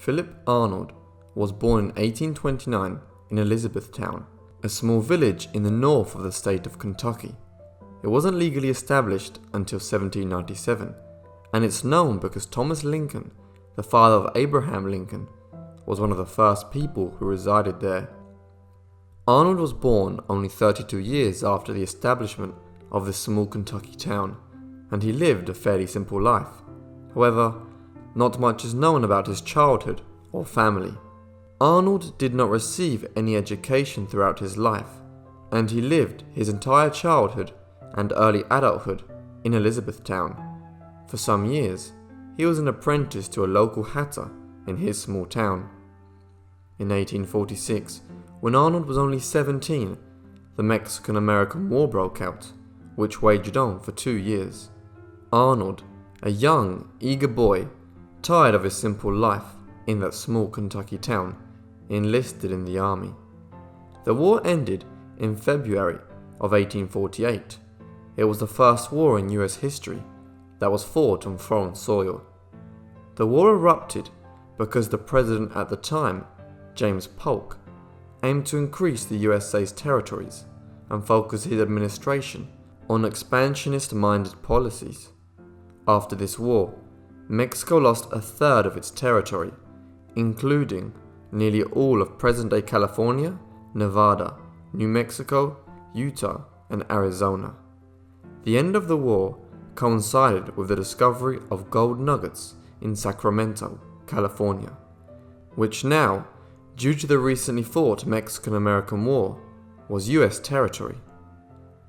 Philip Arnold was born in 1829 in Elizabethtown, a small village in the north of the state of Kentucky. It wasn't legally established until 1797, and it's known because Thomas Lincoln, the father of Abraham Lincoln, was one of the first people who resided there. Arnold was born only 32 years after the establishment of this small Kentucky town, and he lived a fairly simple life. However, not much is known about his childhood or family. Arnold did not receive any education throughout his life, and he lived his entire childhood and early adulthood in Elizabethtown. For some years, he was an apprentice to a local hatter in his small town. In 1846, when Arnold was only 17, the Mexican-American War broke out, which waged on for 2 years. Arnold, a young, eager boy, tired of his simple life in that small Kentucky town, enlisted in the army. The war ended in February of 1848. It was the first war in US history that was fought on foreign soil. The war erupted because the president at the time, James Polk, aimed to increase the USA's territories and focus his administration on expansionist-minded policies. After this war, Mexico lost a third of its territory, including nearly all of present-day California, Nevada, New Mexico, Utah, and Arizona. The end of the war coincided with the discovery of gold nuggets in Sacramento, California, which now, due to the recently fought Mexican-American War, was US territory.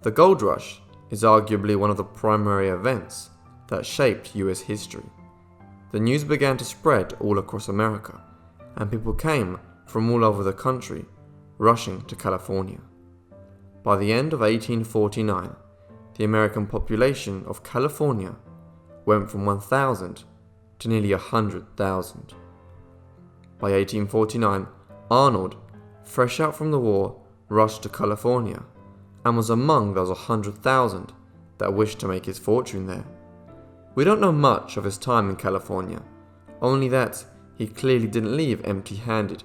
The gold rush is arguably one of the primary events that shaped US history. The news began to spread all across America, and people came from all over the country, rushing to California. By the end of 1849, the American population of California went from 1,000 to nearly 100,000. By 1849, Arnold, fresh out from the war, rushed to California and was among those 100,000 that wished to make his fortune there. We don't know much of his time in California, only that he clearly didn't leave empty-handed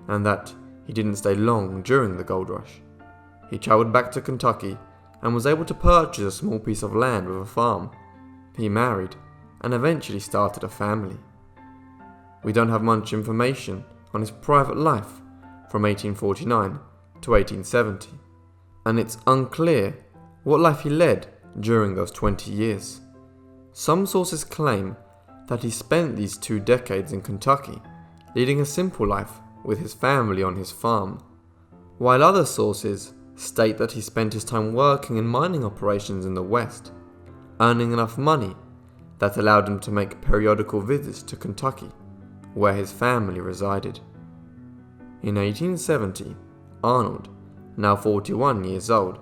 and that he didn't stay long during the gold rush. He travelled back to Kentucky and was able to purchase a small piece of land with a farm. He married and eventually started a family. We don't have much information on his private life from 1849 to 1870, and it's unclear what life he led during those 20 years. Some sources claim that he spent these 2 decades in Kentucky leading a simple life with his family on his farm, while other sources state that he spent his time working in mining operations in the West, earning enough money that allowed him to make periodical visits to Kentucky, where his family resided. In 1870, Arnold, now 41 years old,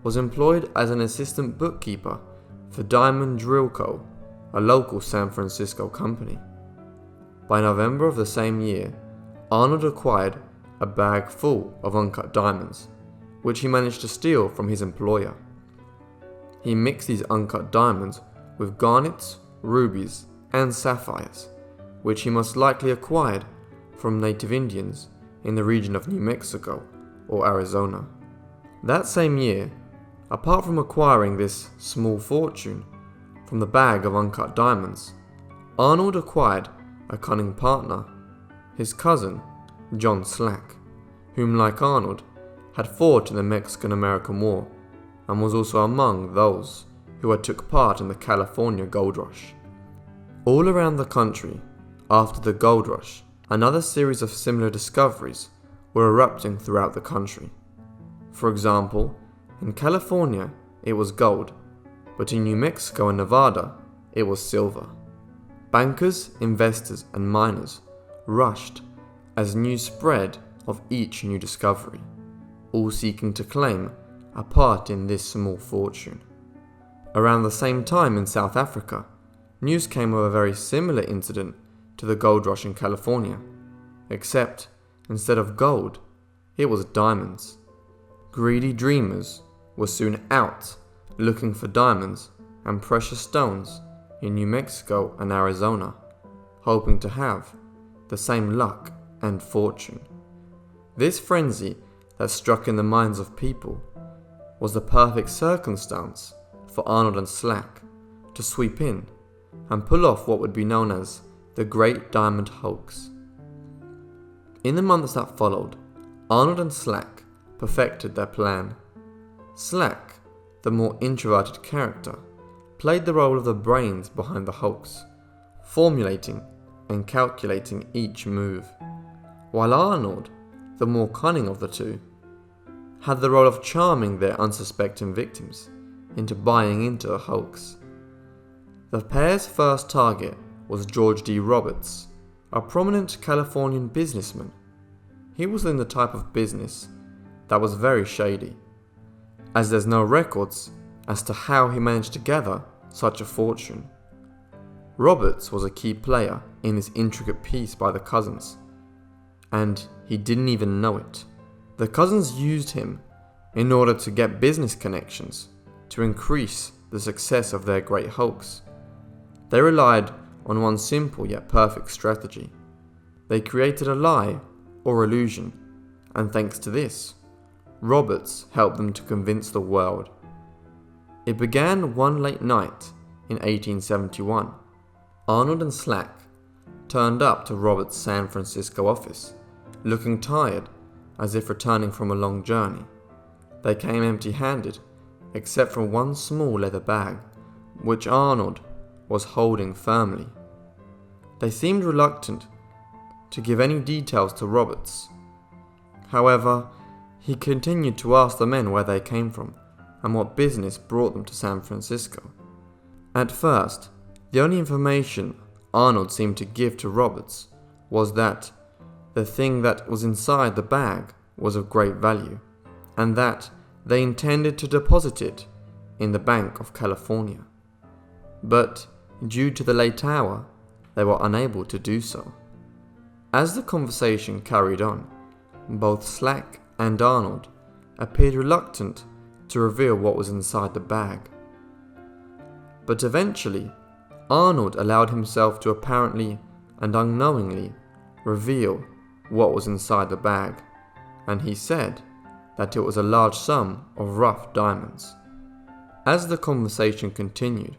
was employed as an assistant bookkeeper for Diamond Drill Co., a local San Francisco company. By November of the same year, Arnold acquired a bag full of uncut diamonds, which he managed to steal from his employer. He mixed these uncut diamonds with garnets, rubies, and sapphires, which he most likely acquired from native Indians in the region of New Mexico or Arizona. That same year, apart from acquiring this small fortune from the bag of uncut diamonds, Arnold acquired a cunning partner, his cousin, John Slack, whom, like Arnold, had fought in the Mexican-American War and was also among those who had took part in the California gold rush. All around the country, after the gold rush, another series of similar discoveries were erupting throughout the country. For example, in California it was gold, but in New Mexico and Nevada it was silver. Bankers, investors, and miners rushed as news spread of each new discovery, all seeking to claim a part in this small fortune. Around the same time in South Africa, news came of a very similar incident to the gold rush in California, except instead of gold, it was diamonds. Greedy dreamers were soon out looking for diamonds and precious stones in New Mexico and Arizona, hoping to have the same luck and fortune. This frenzy that struck in the minds of people was the perfect circumstance for Arnold and Slack to sweep in and pull off what would be known as the Great Diamond Hoax. In the months that followed, Arnold and Slack perfected their plan. Slack, the more introverted character, played the role of the brains behind the hoax, formulating and calculating each move, while Arnold, the more cunning of the two, had the role of charming their unsuspecting victims into buying into the hoax. The pair's first target was George D. Roberts, a prominent Californian businessman. He was in the type of business that was very shady, as there's no records as to how he managed to gather such a fortune. Roberts was a key player in this intricate piece by the cousins, and he didn't even know it. The cousins used him in order to get business connections to increase the success of their great hoax. They relied on one simple yet perfect strategy. They created a lie or illusion, and thanks to this, Roberts helped them to convince the world. It began one late night in 1871. Arnold and Slack turned up to Roberts' San Francisco office, looking tired as if returning from a long journey. They came empty-handed, except for one small leather bag, which Arnold was holding firmly. They seemed reluctant to give any details to Roberts. However, he continued to ask the men where they came from and what business brought them to San Francisco. At first, the only information Arnold seemed to give to Roberts was that the thing that was inside the bag was of great value, and that they intended to deposit it in the Bank of California. But due to the late hour, they were unable to do so. As the conversation carried on, both Slack and Arnold appeared reluctant to reveal what was inside the bag. But eventually, Arnold allowed himself to apparently and unknowingly reveal what was inside the bag, and he said that it was a large sum of rough diamonds. As the conversation continued,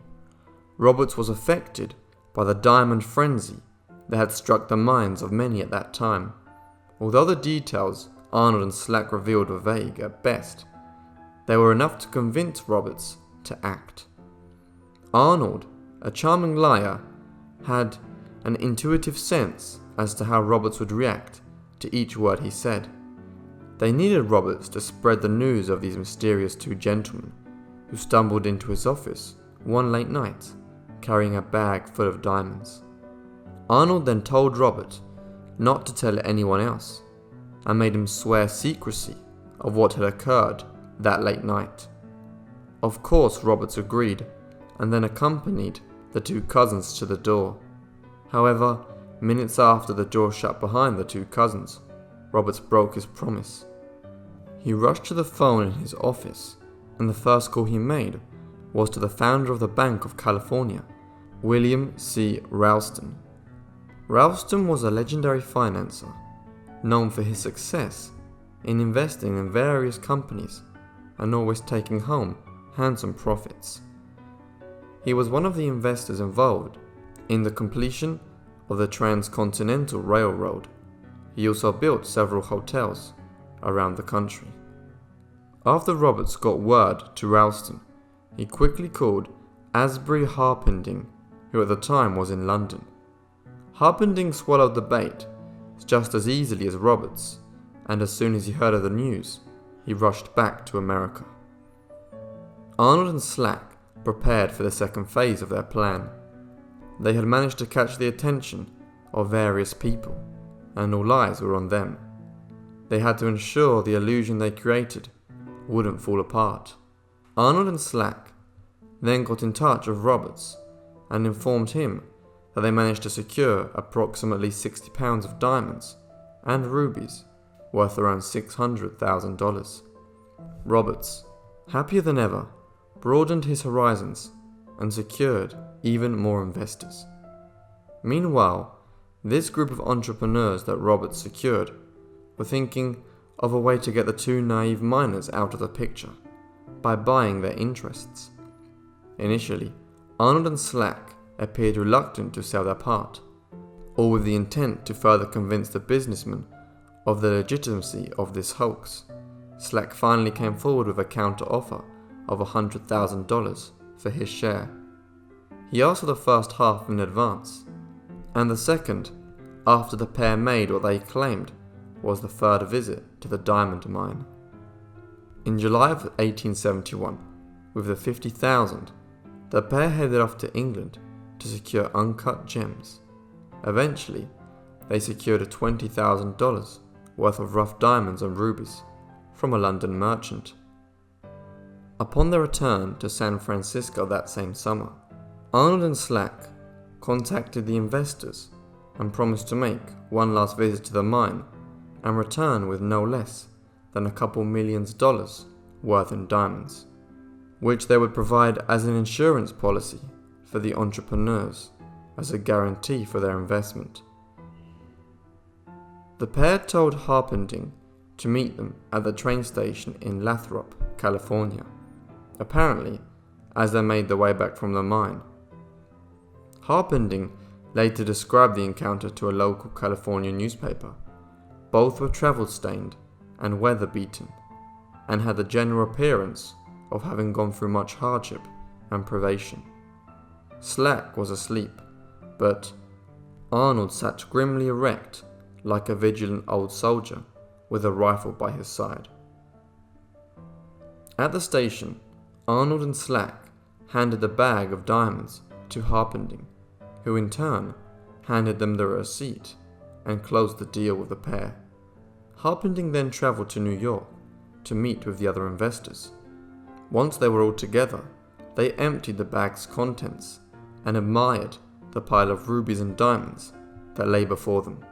Roberts was affected by the diamond frenzy that had struck the minds of many at that time. Although the details Arnold and Slack revealed were vague at best, they were enough to convince Roberts to act. Arnold, a charming liar, had an intuitive sense as to how Roberts would react to each word he said. They needed Roberts to spread the news of these mysterious two gentlemen who stumbled into his office one late night carrying a bag full of diamonds. Arnold then told Robert not to tell anyone else and made him swear secrecy of what had occurred that late night. Of course, Roberts agreed and then accompanied the two cousins to the door. However, minutes after the door shut behind the two cousins, Roberts broke his promise. He rushed to the phone in his office, and the first call he made was to the founder of the Bank of California, William C. Ralston. Ralston was a legendary financier, known for his success in investing in various companies and always taking home handsome profits. He was one of the investors involved in the completion of the Transcontinental Railroad. He also built several hotels around the country. After Roberts got word to Ralston, he quickly called Asbury Harpending, who at the time was in London. Harpending swallowed the bait just as easily as Roberts, and as soon as he heard of the news, he rushed back to America. Arnold and Slack prepared for the second phase of their plan. They had managed to catch the attention of various people, and all eyes were on them. They had to ensure the illusion they created wouldn't fall apart. Arnold and Slack then got in touch with Roberts and informed him that they managed to secure approximately 60 pounds of diamonds and rubies worth around $600,000. Roberts, happier than ever, broadened his horizons and secured even more investors. Meanwhile, This group of entrepreneurs that Roberts secured were thinking of a way to get the two naive miners out of the picture by buying their interests. Initially, Arnold and Slack appeared reluctant to sell their part, all with the intent to further convince the businessmen of the legitimacy of this hoax. Slack finally came forward with a counter-offer of $100,000 for his share. He asked for the first half in advance, and the second after the pair made what they claimed was the third visit to the diamond mine. In July of 1871, with the $50,000, the pair headed off to England to secure uncut gems. Eventually, they secured a $20,000 worth of rough diamonds and rubies from a London merchant. Upon their return to San Francisco that same summer, Arnold and Slack contacted the investors and promised to make one last visit to the mine and return with no less than a couple $millions worth in diamonds, which they would provide as an insurance policy for the entrepreneurs as a guarantee for their investment. The pair told Harpending to meet them at the train station in Lathrop, California, apparently as they made their way back from the mine. Harpending later described the encounter to a local California newspaper. Both were travel-stained and weather-beaten, and had the general appearance of having gone through much hardship and privation. Slack was asleep, but Arnold sat grimly erect like a vigilant old soldier with a rifle by his side. At the station, Arnold and Slack handed a bag of diamonds to Harpending, who in turn handed them the receipt and closed the deal with the pair. Harpending then travelled to New York to meet with the other investors. Once they were all together, they emptied the bag's contents and admired the pile of rubies and diamonds that lay before them.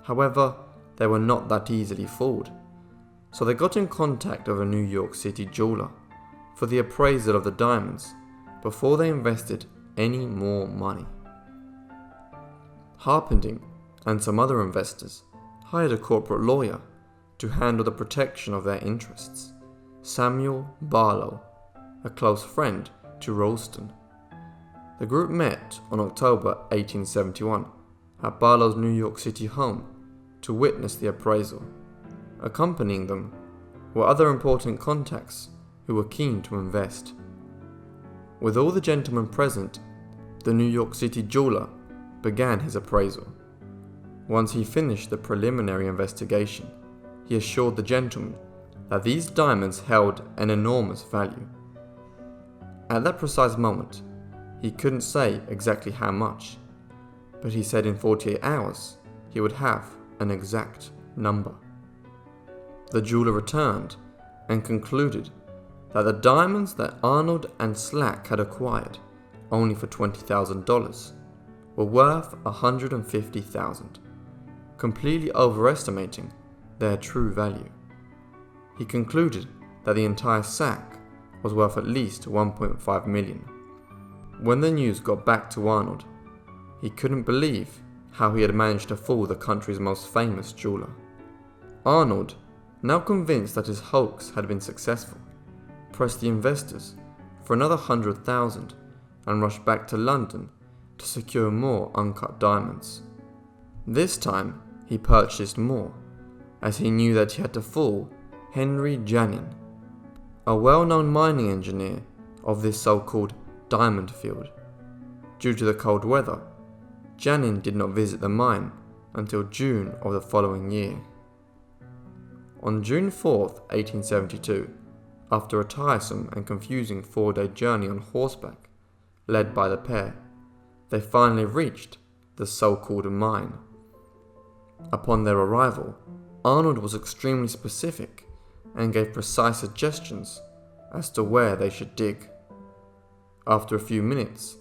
However, they were not that easily fooled, so they got in contact with a New York City jeweler for the appraisal of the diamonds before they invested any more money. Harpending and some other investors hired a corporate lawyer to handle the protection of their interests, Samuel Barlow, a close friend to Ralston. The group met on October 1871 at Barlow's New York City home to witness the appraisal. Accompanying them were other important contacts who were keen to invest. With all the gentlemen present, the New York City jeweler began his appraisal. Once he finished the preliminary investigation, he assured the gentlemen that these diamonds held an enormous value. At that precise moment, he couldn't say exactly how much, but he said in 48 hours he would have an exact number. The jeweler returned and concluded that the diamonds that Arnold and Slack had acquired only for $20,000 were worth $150,000, completely overestimating their true value. He concluded that the entire sack was worth at least $1.5 million. When the news got back to Arnold, he couldn't believe how he had managed to fool the country's most famous jeweler. Arnold, now convinced that his hoax had been successful, pressed the investors for another $100,000 and rushed back to London to secure more uncut diamonds. This time he purchased more, as he knew that he had to fool Henry Janin, a well-known mining engineer of this so-called diamond field. Due to the cold weather, Janin did not visit the mine until June of the following year. On June 4th, 1872, after a tiresome and confusing 4-day journey on horseback, led by the pair, they finally reached the so-called mine. Upon their arrival, Arnold was extremely specific and gave precise suggestions as to where they should dig. After a few minutes,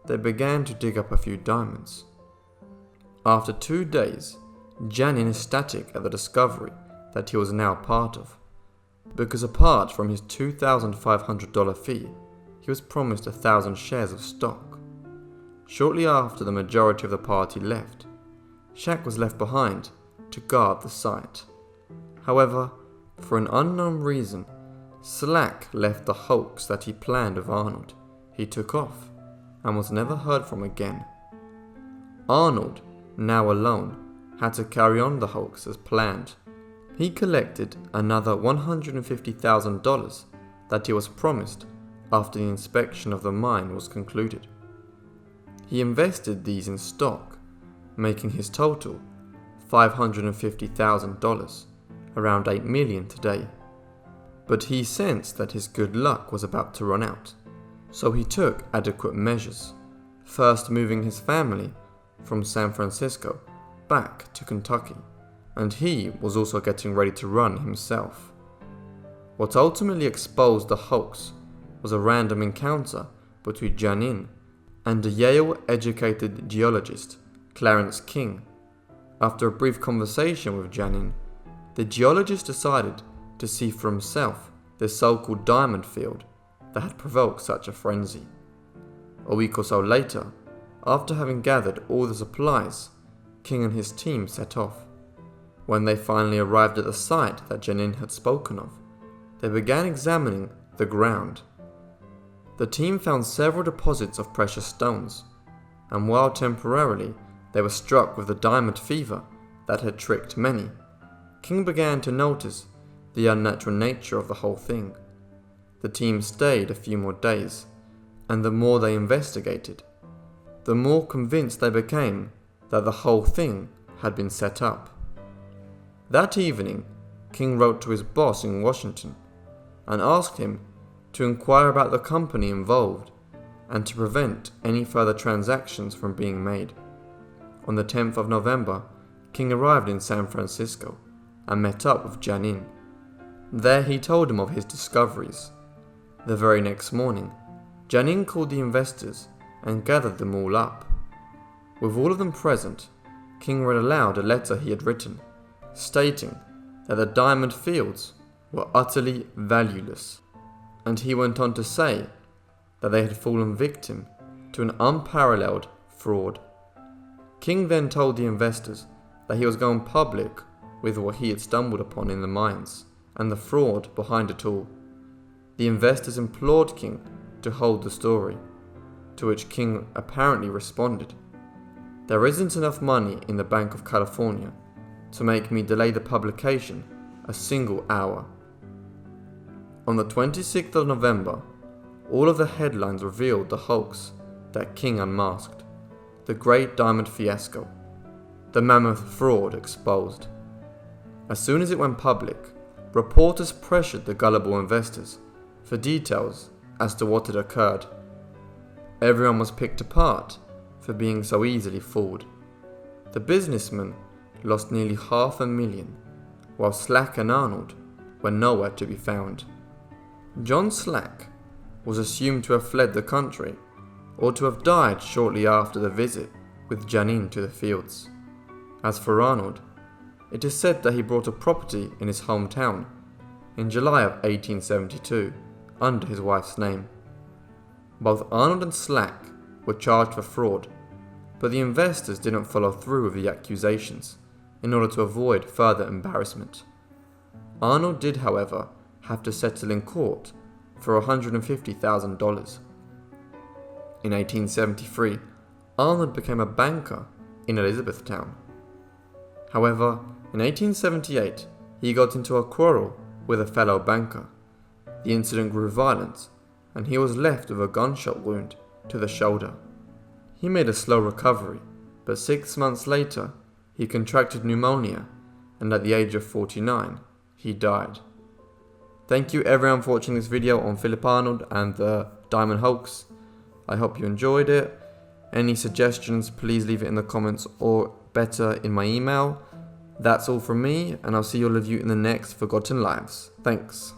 they began to dig up a few diamonds. After 2 days, Janin is ecstatic at the discovery that he was now part of, because apart from his $2,500 fee, he was promised 1,000 shares of stock. Shortly after the majority of the party left, Shaq was left behind to guard the site. However, for an unknown reason, Slack left the hoax that he planned of Arnold. He took off and was never heard from again. Arnold, now alone, had to carry on the hoax as planned. He collected another $150,000 that he was promised after the inspection of the mine was concluded. He invested these in stock, making his total $550,000, around $8 million today. But he sensed that his good luck was about to run out, so he took adequate measures, first moving his family from San Francisco back to Kentucky, and he was also getting ready to run himself. What ultimately exposed the hoax was a random encounter between Janine and a Yale-educated geologist, Clarence King. After a brief conversation with Janine, the geologist decided to see for himself the so-called diamond field that had provoked such a frenzy. A week or so later, after having gathered all the supplies, King and his team set off. When they finally arrived at the site that Janine had spoken of, they began examining the ground. The team found several deposits of precious stones, and while temporarily they were struck with the diamond fever that had tricked many, King began to notice the unnatural nature of the whole thing. The team stayed a few more days, and the more they investigated, the more convinced they became that the whole thing had been set up. That evening, King wrote to his boss in Washington and asked him to inquire about the company involved and to prevent any further transactions from being made. On the 10th of November, King arrived in San Francisco and met up with Janine. There he told him of his discoveries. The very next morning, Janine called the investors and gathered them all up. With all of them present, King read aloud a letter he had written, stating that the diamond fields were utterly valueless, and he went on to say that they had fallen victim to an unparalleled fraud. King then told the investors that he was going public with what he had stumbled upon in the mines and the fraud behind it all. The investors implored King to hold the story, to which King apparently responded, "There isn't enough money in the Bank of California to make me delay the publication a single hour." On the 26th of November, all of the headlines revealed the hoax that King unmasked: the Great Diamond Fiasco, the mammoth fraud exposed. As soon as it went public, reporters pressured the gullible investors for details as to what had occurred. Everyone was picked apart for being so easily fooled. The businessmen lost nearly $500,000, while Slack and Arnold were nowhere to be found. John Slack was assumed to have fled the country or to have died shortly after the visit with Janine to the fields. As for Arnold, it is said that he bought a property in his hometown in July of 1872 under his wife's name. Both Arnold and Slack were charged for fraud, but the investors didn't follow through with the accusations in order to avoid further embarrassment. Arnold did, however, have to settle in court for $150,000. In 1873, Arnold became a banker in Elizabethtown. However, in 1878, he got into a quarrel with a fellow banker. The incident grew violent, and he was left with a gunshot wound to the shoulder. He made a slow recovery, but 6 months later, he contracted pneumonia, and at the age of 49, he died. Thank you everyone for watching this video on Philip Arnold and the Diamond Hoax. I hope you enjoyed it. Any suggestions, please leave it in the comments or better in my email. That's all from me, and I'll see all of you in the next Forgotten Lives. Thanks.